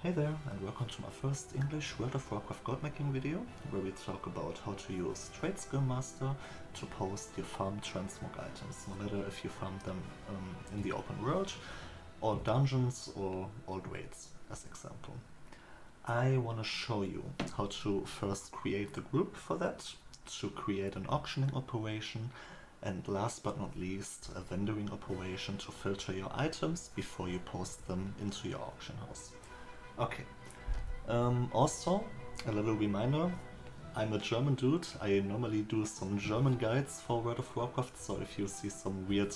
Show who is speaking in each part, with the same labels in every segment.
Speaker 1: Hey there, and welcome to my first English World of Warcraft goldmaking video, where we talk about how to use Trade Skill Master to post your farmed transmog items, no matter if you farm them in the open world, or dungeons, or old raids, as example. I want to show you how to first create the group for that, to create an auctioning operation, and last but not least, a vendoring operation to filter your items before you post them into your auction house. Okay. Also, a little reminder, I'm a German dude. I normally do some German guides for World of Warcraft, so if you see some weird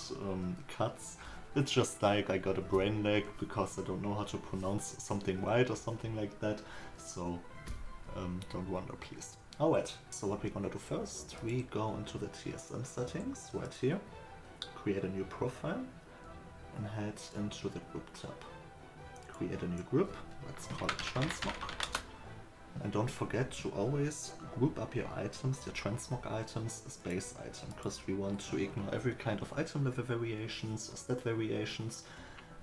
Speaker 1: cuts, it's just like I got a brain lag because I don't know how to pronounce something right or something like that, so don't wonder, please. Alright, so what we're gonna do first, we go into the TSM settings right here, create a new profile, and head into the group tab. Create a new group, let's call it Transmog. And don't forget to always group up your items, your Transmog items as base item, because we want to ignore every kind of item level variations or stat variations,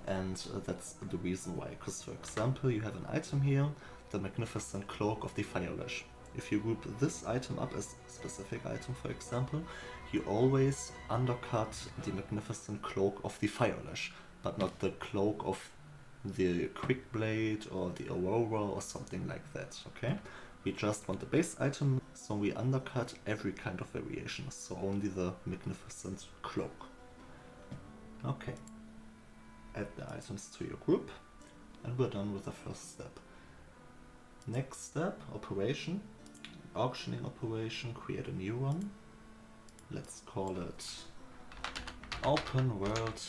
Speaker 1: and that's the reason why. Because for example, you have an item here, the Magnificent Cloak of the Firelash. If you group this item up as a specific item, for example, you always undercut the Magnificent Cloak of the Firelash, but not the Cloak of the Quick Blade or the Aurora or something like that, okay? We just want the base item, so we undercut every kind of variation, so only the Magnificent Cloak. Okay. Add the items to your group, and we're done with the first step. Next step, operation. Auctioning operation, create a new one. Let's call it Open World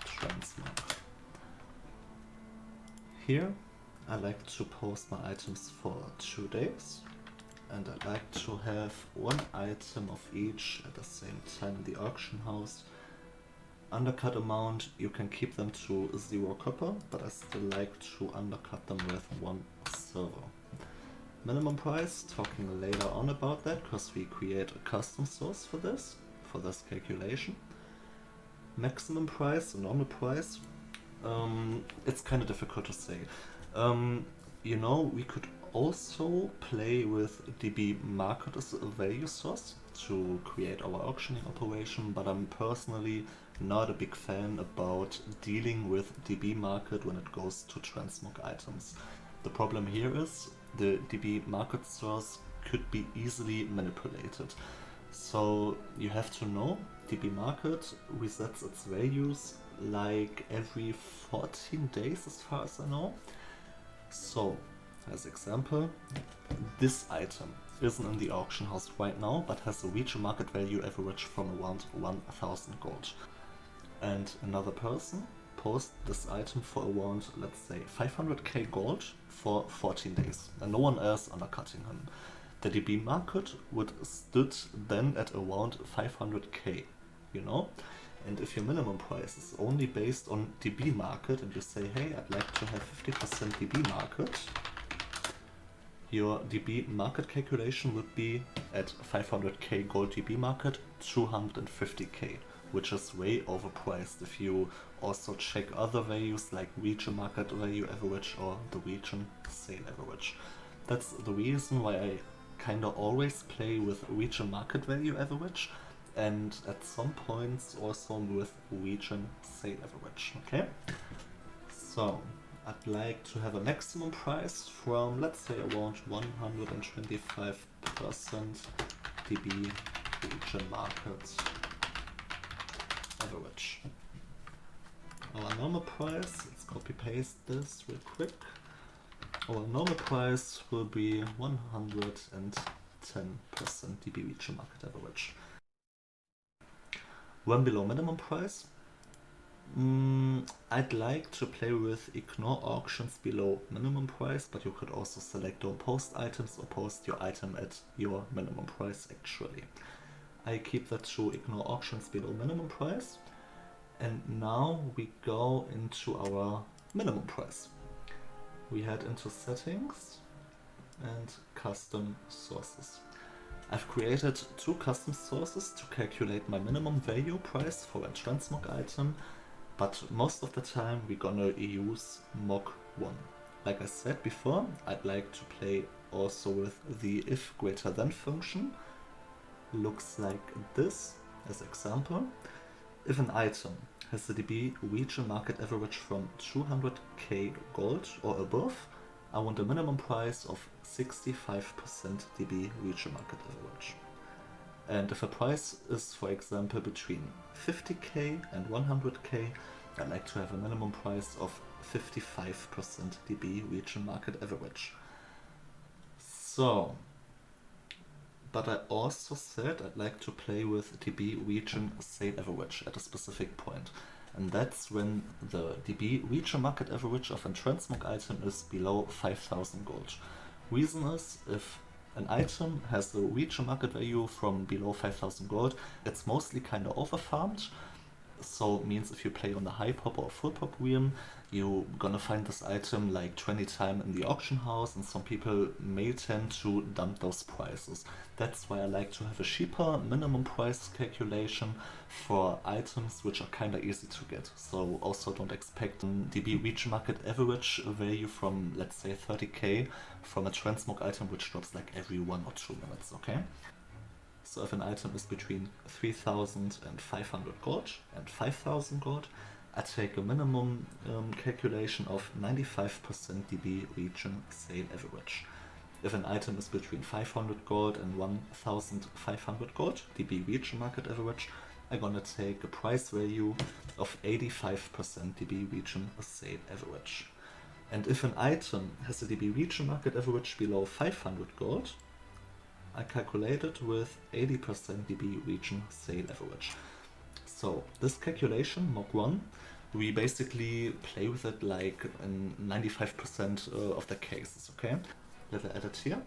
Speaker 1: Transmog. Here I like to post my items for 2 days, and I like to have one item of each at the same time in the auction house. Undercut amount, you can keep them to 0 copper, but I still like to undercut them with 1 silver. Minimum price, talking later on about that, because we create a custom source for this calculation. Maximum price, normal price, it's kind of difficult to say. You know, we could also play with DBMarket as a value source to create our auctioning operation, but I'm personally not a big fan about dealing with DBMarket when it goes to transmog items. The problem here is the DBMarket source could be easily manipulated. So you have to know DBMarket resets its values like every 14 days as far as I know. So, as example, this item isn't in the auction house right now, but has a region market value average from around 1000 gold. And another person posts this item for around, let's say, 500k gold for 14 days, and no one else undercutting him. The DBMarket would stood then at around 500k, you know? And if your minimum price is only based on DBMarket and you say, hey, I'd like to have 50% DBMarket, your DBMarket calculation would be at 500k gold DBMarket, 250k, which is way overpriced if you also check other values like region market value average or the region sale average. That's the reason why I kinda always play with region market value average, and at some points also with region sale average, okay? So, I'd like to have a maximum price from, let's say, around 125% DB region market average. Our normal price, let's copy paste this real quick. Our normal price will be 110% DB region market average. When below minimum price, I'd like to play with ignore auctions below minimum price, but you could also select don't post items or post your item at your minimum price actually. I keep that to ignore auctions below minimum price. And now we go into our minimum price. We head into settings and custom sources. I've created 2 custom sources to calculate my minimum value price for a transmog item, but most of the time we're gonna use Mog 1. Like I said before, I'd like to play also with the if greater than function. Looks like this as example. If an item has the DB region market average from 200k gold or above, I want a minimum price of 65% DB region market average. And if a price is, for example, between 50k and 100k, I'd like to have a minimum price of 55% DB region market average. So, but I also said I'd like to play with DB region sale average at a specific point. And that's when the DB region market average of a transmog item is below 5,000 gold. Reason is, if an item has a region market value from below 5,000 gold, it's mostly kind of overfarmed. So it means if you play on the high pop or full pop realm, you're gonna find this item like 20 times in the auction house, and some people may tend to dump those prices. That's why I like to have a cheaper minimum price calculation for items which are kinda easy to get. So also don't expect DB region market average value from, let's say, 30k from a transmog item which drops like every 1 or 2 minutes, okay? So if an item is between 3,500 gold and 5,000 gold, I take a minimum calculation of 95% DB region sale average. If an item is between 500 gold and 1,500 gold, DB region market average, I'm gonna take a price value of 85% DB region sale average. And if an item has a DB region market average below 500 gold, I calculated with 80% DB region sale average. So this calculation, Mog 1, we basically play with it like in 95% of the cases, okay? Let me add it here.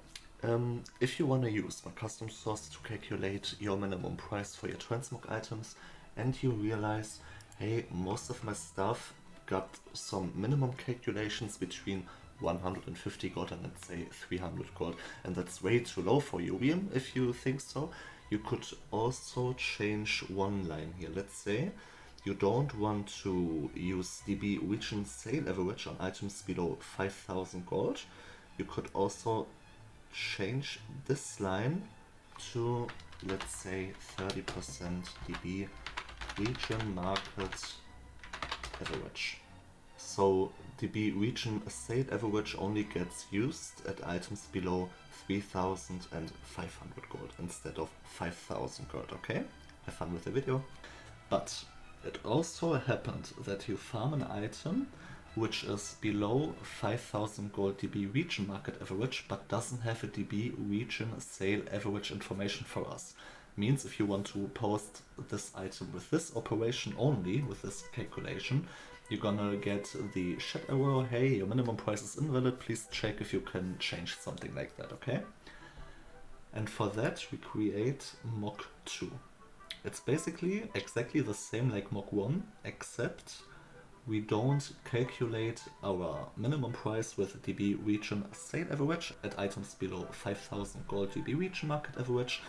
Speaker 1: If you want to use my custom source to calculate your minimum price for your transmog items, and you realize, hey, most of my stuff got some minimum calculations between 150 gold and let's say 300 gold, and that's way too low for your VM. If you think so, you could also change one line here. Let's say you don't want to use DB region sale average on items below 5,000 gold. You could also change this line to, let's say, 30% DB region market average. So DB region sale average only gets used at items below 3,500 gold instead of 5,000 gold, okay? Have fun with the video. But it also happened that you farm an item which is below 5,000 gold DB region market average, but doesn't have a DB region sale average information for us. Means if you want to post this item with this operation only, with this calculation, you're gonna get the chat error, hey, your minimum price is invalid, please check if you can change something like that, okay? And for that we create Mog 2. It's basically exactly the same like Mog 1, except we don't calculate our minimum price with DB region sale average at items below 5,000 gold DB region market average.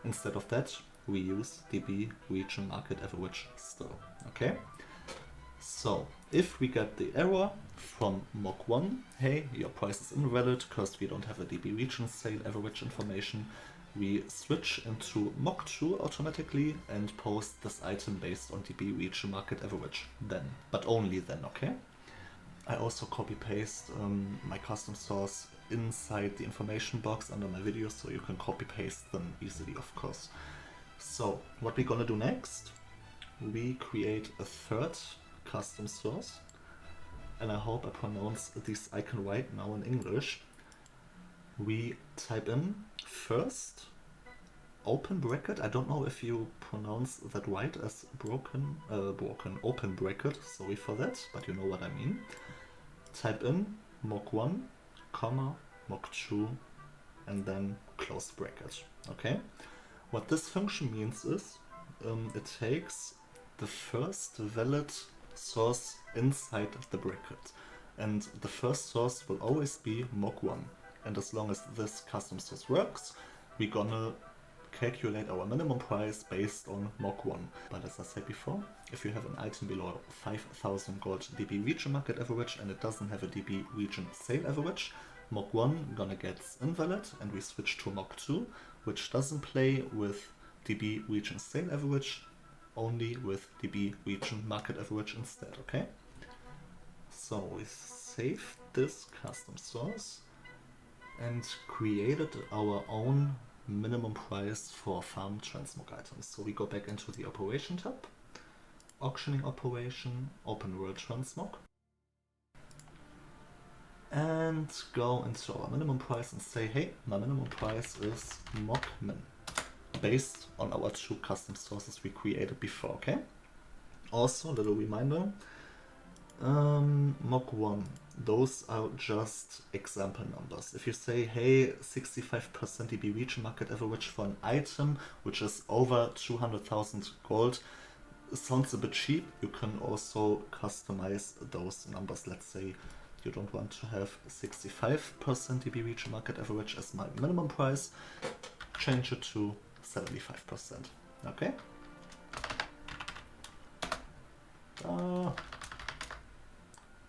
Speaker 1: Instead of that, we use DB region market average still, okay? So, if we get the error from Mog 1, hey, your price is invalid because we don't have a DB region sale average information, we switch into Mog 2 automatically and post this item based on DB region market average then, but only then, okay? I also copy paste my custom source inside the information box under my videos, so you can copy paste them easily, of course. So, what we're gonna do next, we create a third custom source, and I hope I pronounce this icon right now in English. We type in first open bracket, I don't know if you pronounce that right as broken open bracket, sorry for that, but you know what I mean. Type in Mog 1, comma, Mog 2, and then close bracket, okay? What this function means is, it takes the first valid source inside the bracket, and the first source will always be Mog 1, and as long as this custom source works, we're gonna calculate our minimum price based on Mog 1. But as I said before, if you have an item below 5,000 gold DB region market average and it doesn't have a DB region sale average, Mog 1 gonna get invalid, and we switch to Mog 2, which doesn't play with DB region sale average, only with DB region market average instead, okay? So we saved this custom source and created our own minimum price for farm transmog items. So we go back into the operation tab, auctioning operation, open world transmog, and go into our minimum price and say, hey, my minimum price is Mog min, based on our 2 custom sources we created before, okay? Also, little reminder, Mog 1, those are just example numbers. If you say, hey, 65% DB region market average for an item which is over 200,000 gold, sounds a bit cheap, you can also customize those numbers. Let's say you don't want to have 65% DB region market average as my minimum price, change it to 75%. Okay?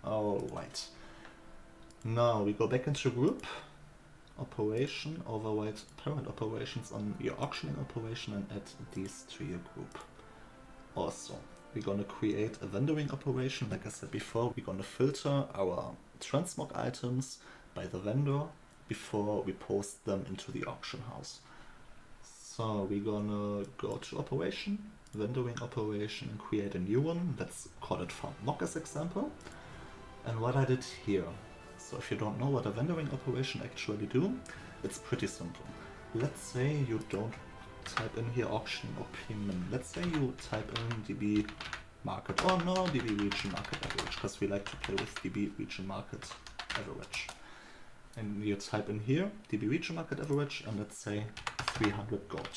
Speaker 1: Alright. Now we go back into group, operation, override parent operations on your auctioning operation and add these to your group. Also, we're gonna create a vendoring operation. Like I said before, we're gonna filter our transmog items by the vendor before we post them into the auction house. So we're gonna go to operation, vendoring operation, and create a new one. Let's call it farm mog as example. And what I did here, so if you don't know what a vendoring operation actually do, it's pretty simple. Let's say you don't type in here auction or min. Let's say you type in DB market, or no, DB region market average, because we like to play with DB region market average. And you type in here DB region market average and let's say 300 gold.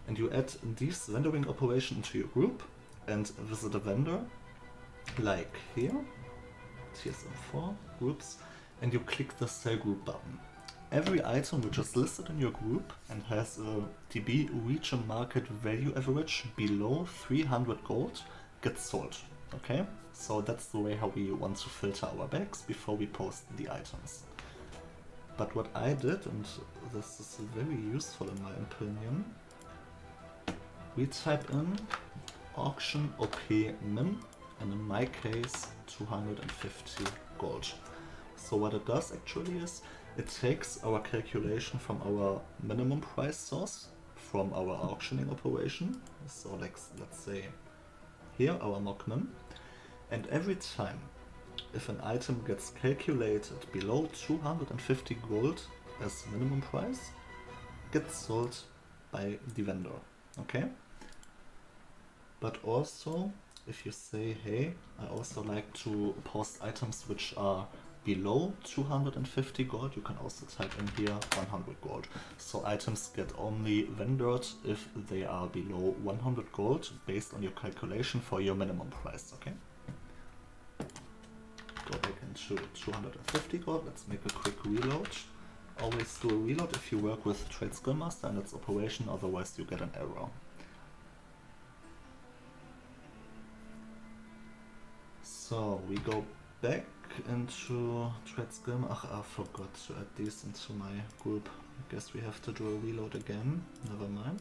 Speaker 1: And you add this vendoring operation into your group and visit a vendor, like here, TSM4 groups, and you click the sell group button. Every item which is listed in your group and has a DB region market value average below 300 gold gets sold. Okay, so that's the way how we want to filter our bags before we post the items. But what I did, and this is very useful in my opinion, we type in auction OP min, and in my case 250 gold. So what it does actually is, it takes our calculation from our minimum price source from our auctioning operation, so like, let's say here our Mog min, and every time if an item gets calculated below 250 gold as minimum price, gets sold by the vendor, okay? But also, if you say, hey, I also like to post items which are below 250 gold, you can also type in here 100 gold. So items get only vendored if they are below 100 gold based on your calculation for your minimum price, okay? Go back into 250 gold, let's make a quick reload. Always do a reload if you work with Trade Skill Master and its operation, otherwise you get an error. So we go back into Trade Skill. I forgot to add these into my group. I guess we have to do a reload again. Never mind.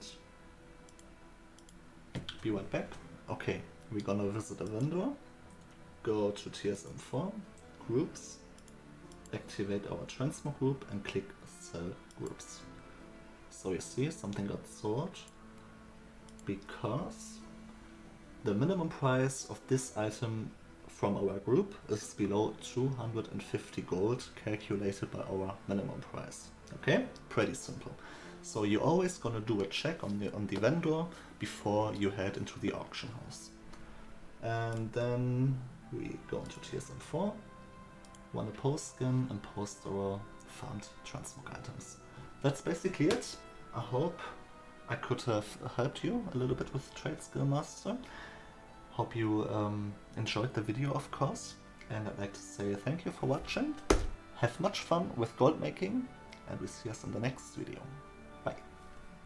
Speaker 1: Be right back. Okay, we're gonna visit a vendor. Go to TSM4, groups, activate our Transmog group and click sell groups. So you see something got sold because the minimum price of this item from our group is below 250 gold calculated by our minimum price. Okay, pretty simple. So you're always gonna do a check on the vendor before you head into the auction house. And then we go into TSM4, run a post scan and post our farmed transmog items. That's basically it. I hope I could have helped you a little bit with Trade Skill Master. Hope you enjoyed the video, of course, and I'd like to say thank you for watching. Have much fun with gold making, and we see us in the next video.